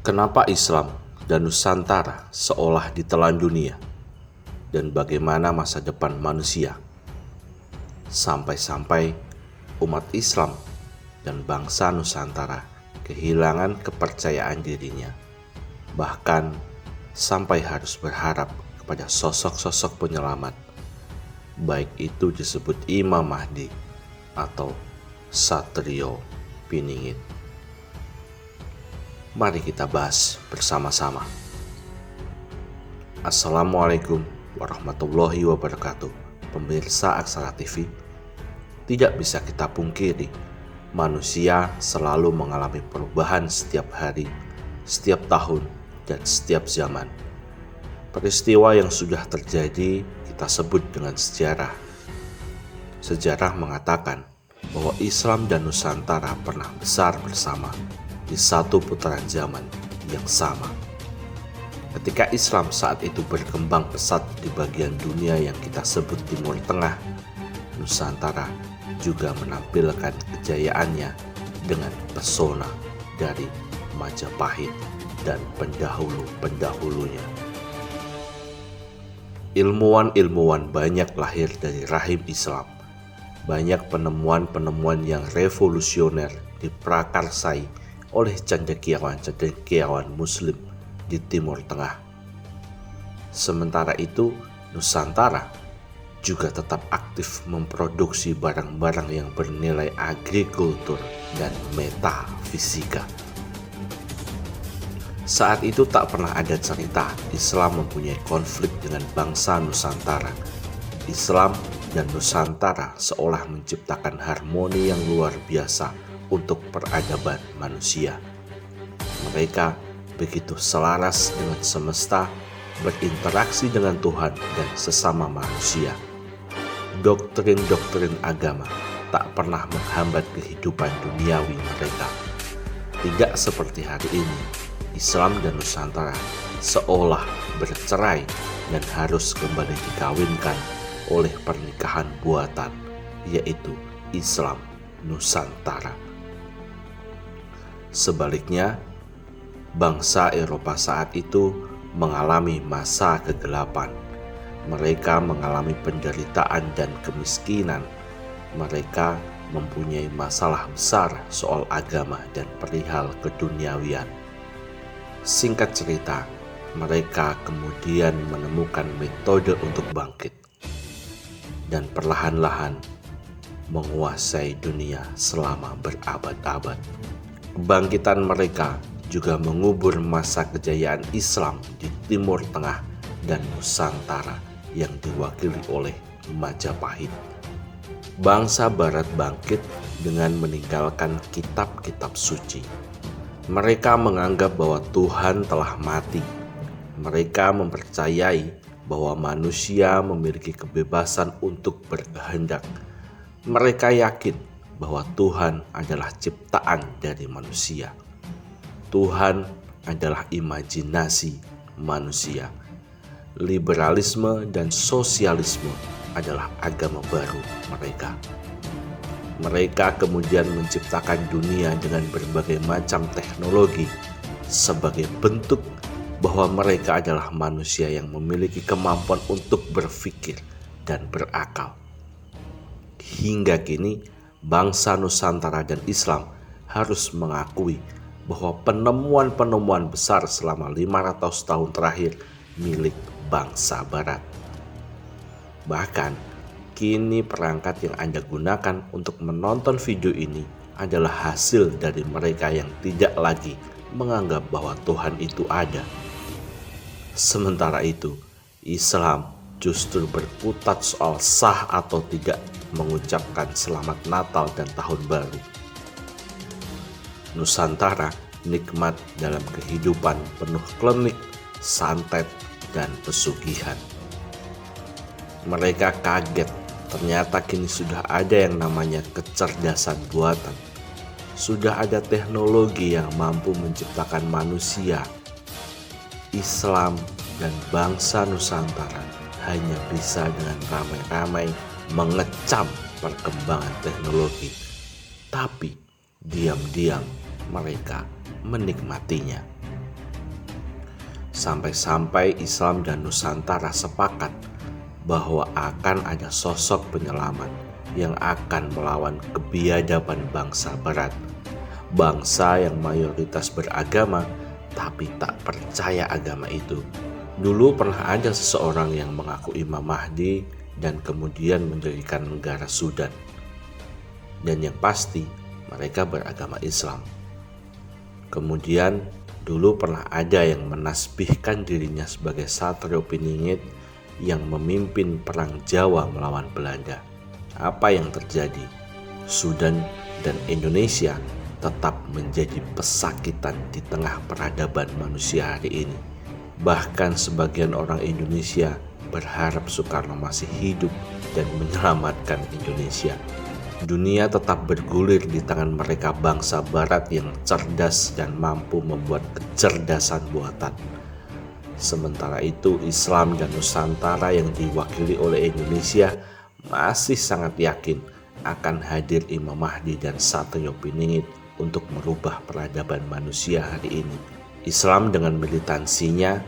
Kenapa Islam dan Nusantara seolah ditelan dunia? Dan bagaimana masa depan manusia? Sampai-sampai umat Islam dan bangsa Nusantara kehilangan kepercayaan dirinya. Bahkan sampai harus berharap kepada sosok-sosok penyelamat, baik itu disebut Imam Mahdi atau Satrio Piningit. Mari kita bahas bersama-sama. Assalamualaikum warahmatullahi wabarakatuh. Pemirsa Aksara TV, tidak bisa kita pungkiri, manusia selalu mengalami perubahan setiap hari, setiap tahun, dan setiap zaman. Peristiwa yang sudah terjadi kita sebut dengan sejarah. Sejarah mengatakan bahwa Islam dan Nusantara pernah besar bersama di satu putaran zaman yang sama. Ketika Islam saat itu berkembang pesat di bagian dunia yang kita sebut Timur Tengah, Nusantara juga menampilkan kejayaannya dengan pesona dari Majapahit dan pendahulu-pendahulunya. Ilmuwan-ilmuwan banyak lahir dari rahim Islam. Banyak penemuan-penemuan yang revolusioner diprakarsai oleh cendekiawan-cendekiawan Muslim di Timur Tengah. Sementara itu, Nusantara juga tetap aktif memproduksi barang-barang yang bernilai agrikultur dan metafisika. Saat itu tak pernah ada cerita Islam mempunyai konflik dengan bangsa Nusantara. Islam dan Nusantara seolah menciptakan harmoni yang luar biasa untuk peradaban manusia. Mereka begitu selaras dengan semesta, berinteraksi dengan Tuhan dan sesama manusia. Doktrin-doktrin agama tak pernah menghambat kehidupan duniawi mereka. Tidak seperti hari ini, Islam dan Nusantara seolah bercerai dan harus kembali dikawinkan oleh pernikahan buatan, yaitu Islam Nusantara. Sebaliknya, bangsa Eropa saat itu mengalami masa kegelapan. Mereka mengalami penderitaan dan kemiskinan. Mereka mempunyai masalah besar soal agama dan perihal keduniawian. Singkat cerita, mereka kemudian menemukan metode untuk bangkit dan perlahan-lahan menguasai dunia selama berabad-abad. Kebangkitan mereka juga mengubur masa kejayaan Islam di Timur Tengah dan Nusantara yang diwakili oleh Majapahit. Bangsa Barat bangkit dengan meninggalkan kitab-kitab suci. Mereka menganggap bahwa Tuhan telah mati. Mereka mempercayai bahwa manusia memiliki kebebasan untuk berkehendak. Mereka yakin bahwa Tuhan adalah ciptaan dari manusia. Tuhan adalah imajinasi manusia. Liberalisme dan sosialisme adalah agama baru mereka. Mereka kemudian menciptakan dunia dengan berbagai macam teknologi sebagai bentuk bahwa mereka adalah manusia yang memiliki kemampuan untuk berpikir dan berakal. Hingga kini, bangsa Nusantara dan Islam harus mengakui bahwa penemuan-penemuan besar selama 500 tahun terakhir milik bangsa Barat. Bahkan, kini perangkat yang Anda gunakan untuk menonton video ini adalah hasil dari mereka yang tidak lagi menganggap bahwa Tuhan itu ada. Sementara itu, Islam justru berkutat soal sah atau tidak mengucapkan selamat Natal dan Tahun Baru. Nusantara nikmat dalam kehidupan penuh klinik, santet, dan pesugihan. Mereka kaget ternyata kini sudah ada yang namanya kecerdasan buatan. Sudah ada teknologi yang mampu menciptakan manusia. Islam dan bangsa Nusantara hanya bisa dengan ramai-ramai mengecam perkembangan teknologi, tapi diam-diam mereka menikmatinya. Sampai-sampai Islam dan Nusantara sepakat bahwa akan ada sosok penyelamat yang akan melawan kebiadaban bangsa Barat. Bangsa yang mayoritas beragama tapi tak percaya agama itu. Dulu pernah ada seseorang yang mengaku Imam Mahdi dan kemudian mendirikan negara Sudan. Dan yang pasti mereka beragama Islam. Kemudian dulu pernah ada yang menasbihkan dirinya sebagai Satrio Piningit yang memimpin perang Jawa melawan Belanda. Apa yang terjadi? Sudan dan Indonesia tetap menjadi pesakitan di tengah peradaban manusia hari ini. Bahkan sebagian orang Indonesia berharap Soekarno masih hidup dan menyelamatkan Indonesia. Dunia tetap bergulir di tangan mereka bangsa Barat yang cerdas dan mampu membuat kecerdasan buatan. Sementara itu Islam dan Nusantara yang diwakili oleh Indonesia masih sangat yakin akan hadir Imam Mahdi dan Satrio Piningit untuk merubah peradaban manusia hari ini. Islam dengan militansinya,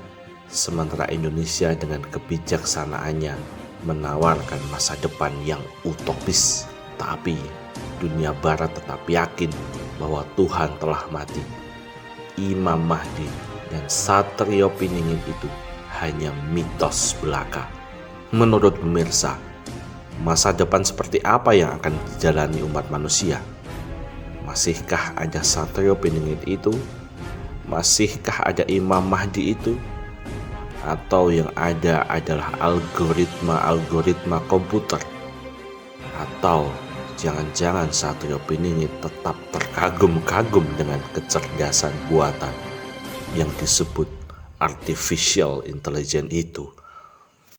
sementara Indonesia dengan kebijaksanaannya menawarkan masa depan yang utopis. Tapi dunia Barat tetap yakin bahwa Tuhan telah mati. Imam Mahdi dan Satrio Piningit itu hanya mitos belaka. Menurut pemirsa, masa depan seperti apa yang akan dijalani umat manusia? Masihkah ada Satrio Piningit itu? Masihkah ada Imam Mahdi itu? Atau yang ada adalah algoritma komputer? Atau jangan-jangan Satrio Piningit tetap terkagum-kagum dengan kecerdasan buatan yang disebut artificial intelligence itu?